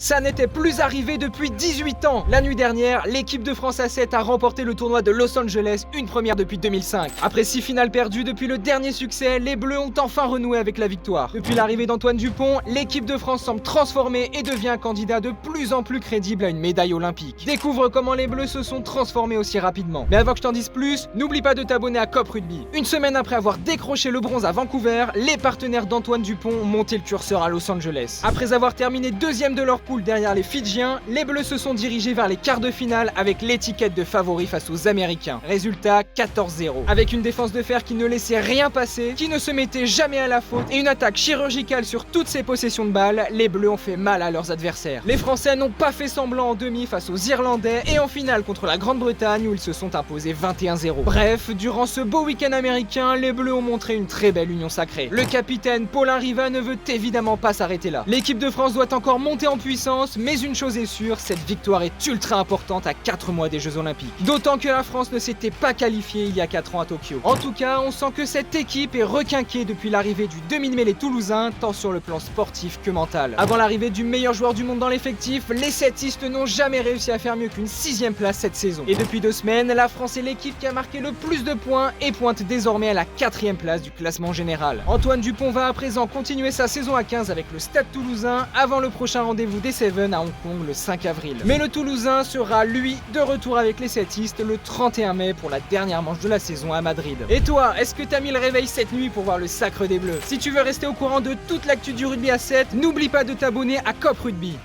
Ça n'était plus arrivé depuis 18 ans. La nuit dernière, l'équipe de France A7 a remporté le tournoi de Los Angeles, une première depuis 2005. Après 6 finales perdues depuis le dernier succès, les Bleus ont enfin renoué avec la victoire. Depuis l'arrivée d'Antoine Dupont, l'équipe de France semble transformée et devient un candidat de plus en plus crédible à une médaille olympique. Découvre comment les Bleus se sont transformés aussi rapidement. Mais avant que je t'en dise plus, n'oublie pas de t'abonner à Cop Rugby. Une semaine après avoir décroché le bronze à Vancouver, les partenaires d'Antoine Dupont ont monté le curseur à Los Angeles. Après avoir terminé deuxième de leur poule derrière les Fidjiens, les Bleus se sont dirigés vers les quarts de finale avec l'étiquette de favori face aux Américains. Résultat 14-0. Avec une défense de fer qui ne laissait rien passer, qui ne se mettait jamais à la faute et une attaque chirurgicale sur toutes ses possessions de balles, les Bleus ont fait mal à leurs adversaires. Les Français n'ont pas fait semblant en demi face aux Irlandais et en finale contre la Grande-Bretagne où ils se sont imposés 21-0. Bref, durant ce beau week-end américain, les Bleus ont montré une très belle union sacrée. Le capitaine Paulin Riva ne veut évidemment pas s'arrêter là. L'équipe de France doit encore monter en puissance, mais une chose est sûre, cette victoire est ultra importante à 4 mois des Jeux Olympiques. D'autant que la France ne s'était pas qualifiée il y a 4 ans à Tokyo. En tout cas, on sent que cette équipe est requinquée depuis l'arrivée du demi-mêlée toulousain, tant sur le plan sportif que mental. Avant l'arrivée du meilleur joueur du monde dans l'effectif, les setistes n'ont jamais réussi à faire mieux qu'une 6ème place cette saison. Et depuis 2 semaines, la France est l'équipe qui a marqué le plus de points et pointe désormais à la 4ème place du classement général. Antoine Dupont va à présent continuer sa saison à 15 avec le Stade Toulousain avant le prochain rendez-vous des Seven à Hong Kong le 5 avril. Mais le Toulousain sera, lui, de retour avec les setistes le 31 mai pour la dernière manche de la saison à Madrid. Et toi, est-ce que t'as mis le réveil cette nuit pour voir le sacre des Bleus? Si tu veux rester au courant de toute l'actu du rugby à 7, n'oublie pas de t'abonner à Cop Rugby.